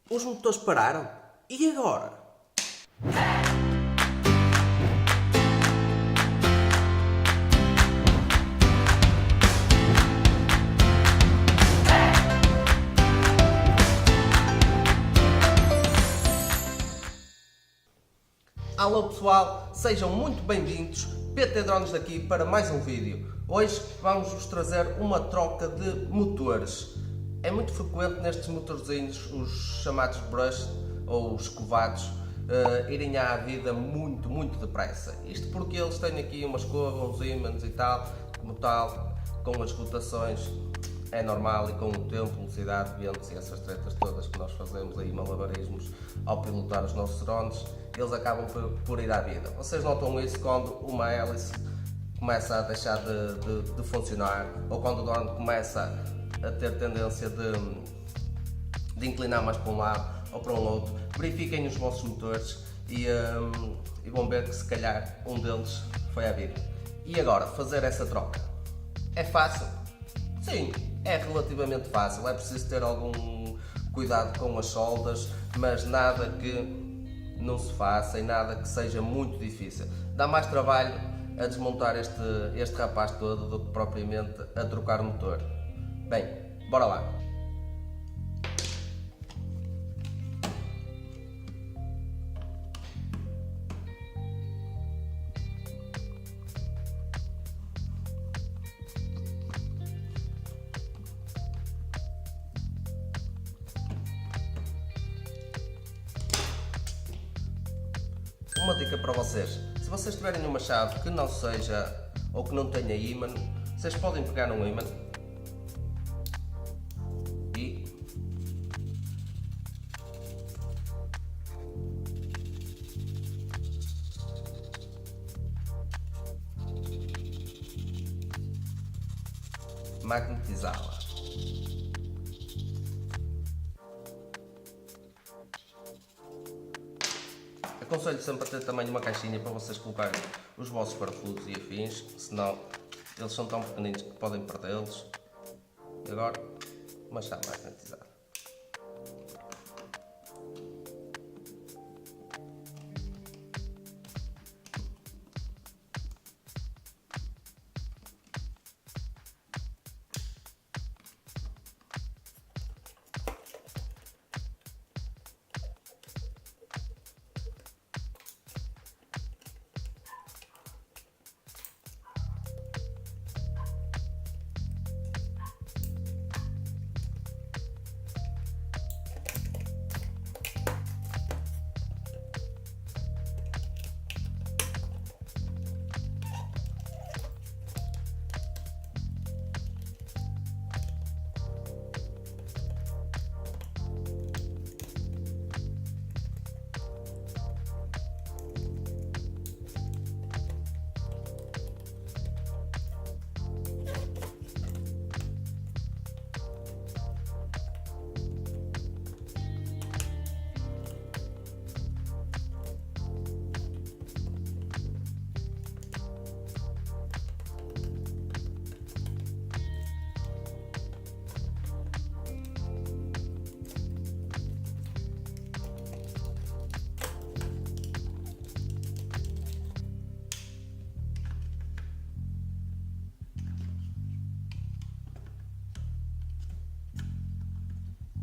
Os motores pararam? E agora? Alô pessoal, sejam muito bem-vindos, PT Drones daqui para mais um vídeo. Hoje vamos-vos trazer uma troca de motores. É muito frequente nestes motorzinhos, os chamados brush ou os escovados, irem à vida muito depressa. Isto porque eles têm aqui uma escova, uns ímãs e tal, como tal, com as rotações é normal e com o tempo, velocidade, ventos e essas tretas todas que nós fazemos aí, malabarismos, ao pilotar os nossos drones, eles acabam por ir à vida. Vocês notam isso quando uma hélice começa a deixar de funcionar ou quando o drone começa a ter tendência de inclinar mais para um lado ou para um outro. Verifiquem os vossos motores e vão ver que se calhar um deles foi à vida. E agora, fazer essa troca é fácil? Sim, é relativamente fácil. É preciso ter algum cuidado com as soldas, mas nada que não se faça e nada que seja muito difícil. Dá mais trabalho a desmontar este rapaz todo do que propriamente a trocar o motor. Bem, bora lá. Uma dica para vocês: se vocês tiverem uma chave que não seja ou que não tenha ímã, vocês podem pegar num ímã e magnetizá-la. Aconselho sempre a ter também uma caixinha para vocês colocarem os vossos parafusos e afins, senão eles são tão pequeninos que podem perdê-los. E agora, uma chave magnetizada.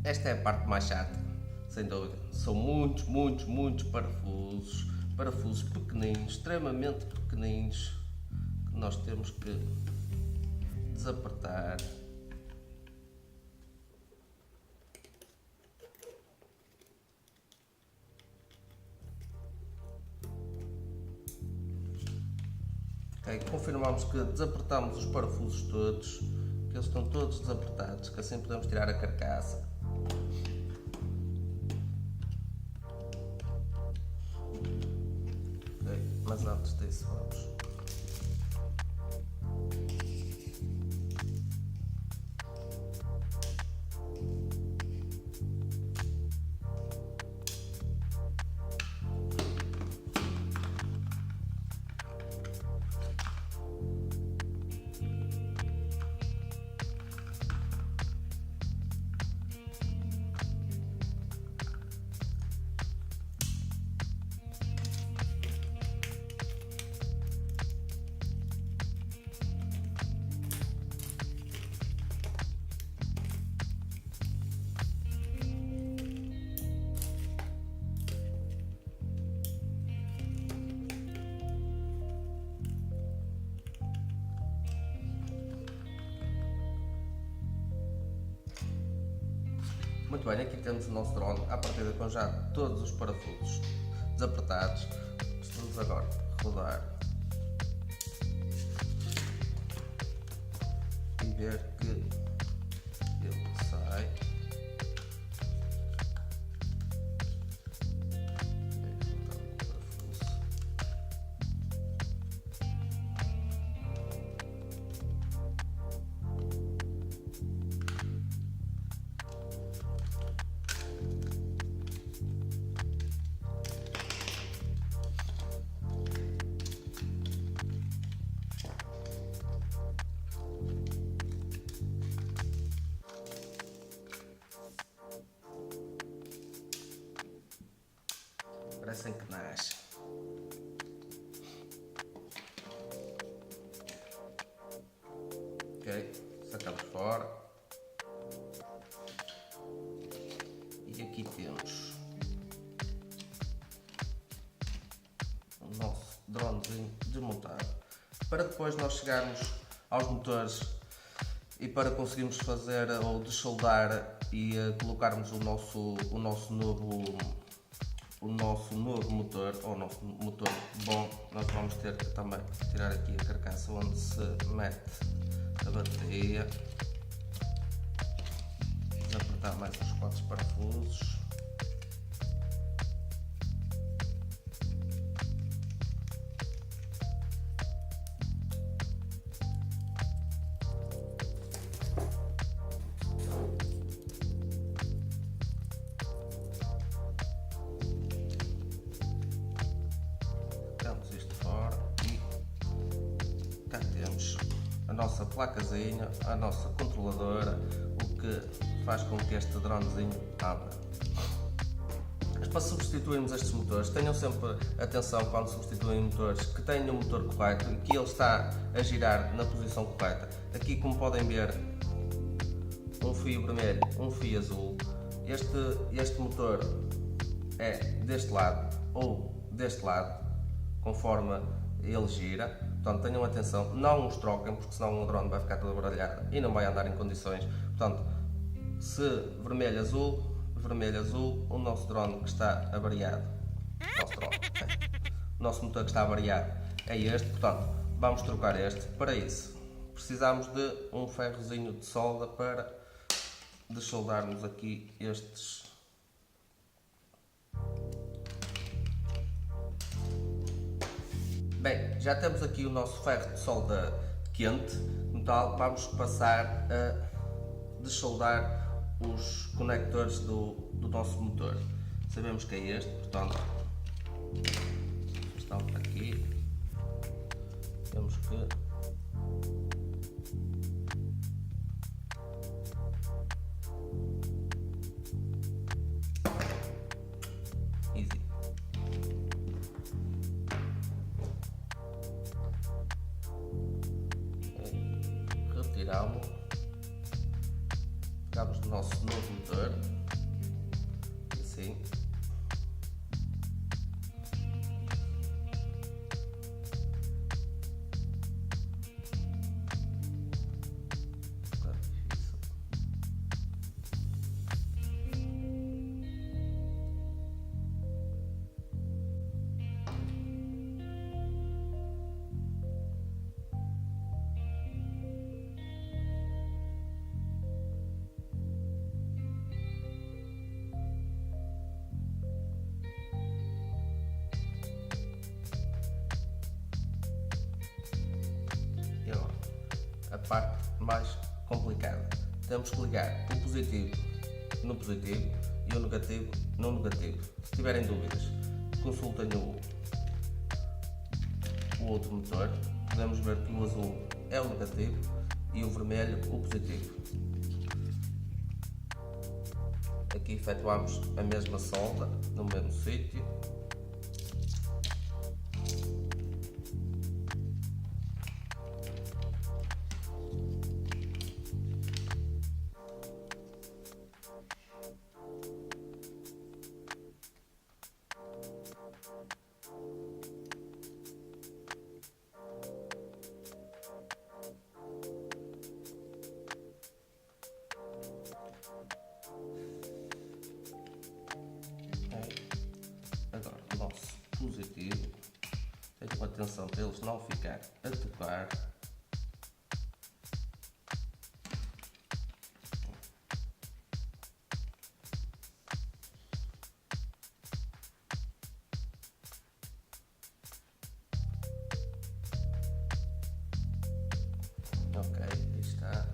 Esta é a parte mais chata, sem dúvida. São muitos parafusos pequeninos, extremamente pequeninos, que nós temos que desapertar. Okay, confirmamos que desapertamos os parafusos todos, que eles estão todos desapertados, que assim podemos tirar a carcaça. Mas antes disso, vamos Muito bem, aqui temos o nosso drone à partida com já todos os parafusos desapertados. Vamos agora rodar e ver que ele sai. Parecem que nasce. Ok, sacamos fora. E aqui temos o nosso dronezinho desmontado. Para depois nós chegarmos aos motores e para conseguirmos fazer ou dessoldar e colocarmos o nosso novo motor, ou o nosso motor bom, nós vamos ter que também tirar aqui a carcaça onde se mete a bateria, desapertar mais os 4 parafusos. Isto fora e cá temos a nossa placazinha, a nossa controladora, o que faz com que este dronezinho abra. Mas para substituirmos estes motores, tenham sempre atenção quando substituem motores que tenham o motor correto e que ele está a girar na posição correta. Aqui, como podem ver, um fio vermelho, um fio azul. Este motor é deste lado ou deste lado, conforme ele gira. Portanto, tenham atenção, não os troquem, porque senão o drone vai ficar todo baralhado e não vai andar em condições. Portanto, se vermelho azul, o nosso drone que está avariado, o nosso motor que está avariado é este. Portanto, vamos trocar este. Para isso, precisamos de um ferrozinho de solda para desoldarmos aqui estes. Bem, já temos aqui o nosso ferro de solda quente, no tal vamos passar a desoldar os conectores do nosso motor. Sabemos que é este, portanto, estão aqui, temos que retiramos, pegamos o nosso novo motor, assim, a parte mais complicada. Temos que ligar o positivo no positivo e o negativo no negativo. Se tiverem dúvidas, consultem o outro motor. Podemos ver que o azul é o negativo e o vermelho o positivo. Aqui efetuamos a mesma solda no mesmo sítio. positivo. Tenham atenção para eles não ficar a tocar. Ok, aí está.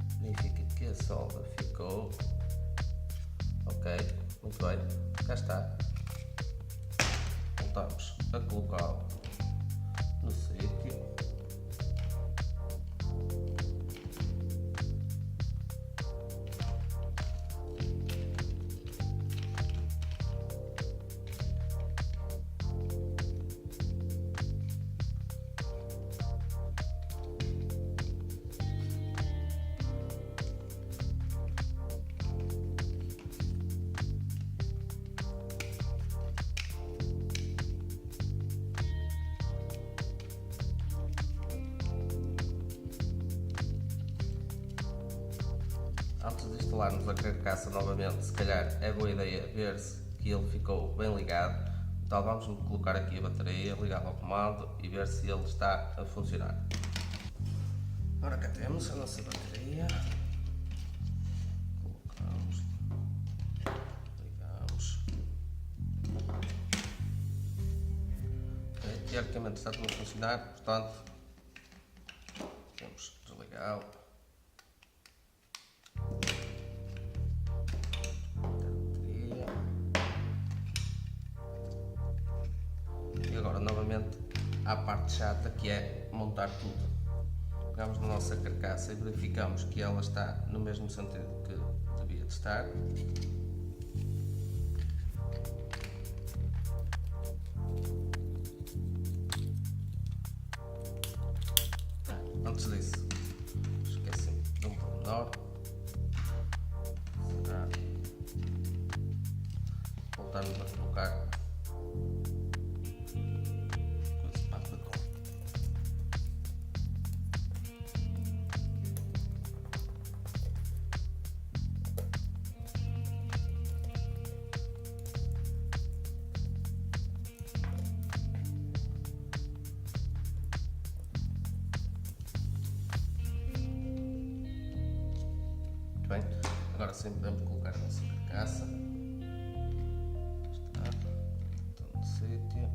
Significa que a solda ficou. Ok, muito bem, cá está. Voltamos a colocá-lo no sítio. Antes de instalarmos a carcaça novamente, se calhar é boa ideia ver se que ele ficou bem ligado. Então vamos colocar aqui a bateria, ligar ao comando e ver se ele está a funcionar. Ora, cá temos a nossa bateria. Colocamos, ligamos. Okay, teoricamente está tudo a funcionar, portanto temos que desligá-lo. Agora novamente à parte chata, que é montar tudo. Pegamos na nossa carcaça e verificamos que ela está no mesmo sentido que devia de estar. Antes disso, esqueci de um pormenor. Voltarmos a colocar bem. Agora sim podemos colocar a nossa carcaça. Está no sítio.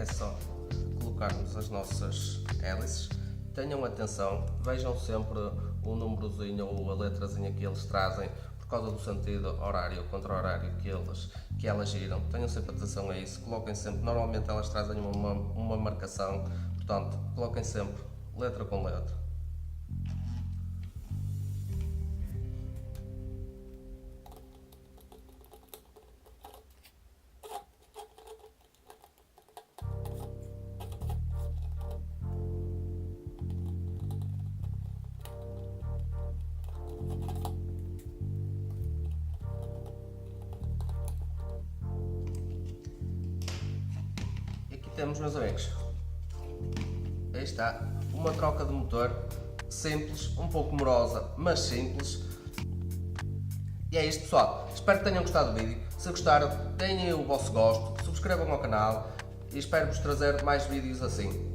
é só colocarmos as nossas hélices. Tenham atenção, vejam sempre o númerozinho ou a letrazinha que eles trazem por causa do sentido horário contra horário que elas giram. Tenham sempre atenção a isso, coloquem sempre, normalmente elas trazem uma marcação, portanto, coloquem sempre letra com letra. Temos, meus amigos, aí está, uma troca de motor simples, um pouco morosa, mas simples. E é isto, pessoal, espero que tenham gostado do vídeo. Se gostaram, deem o vosso gosto, subscrevam ao canal e espero-vos trazer mais vídeos assim.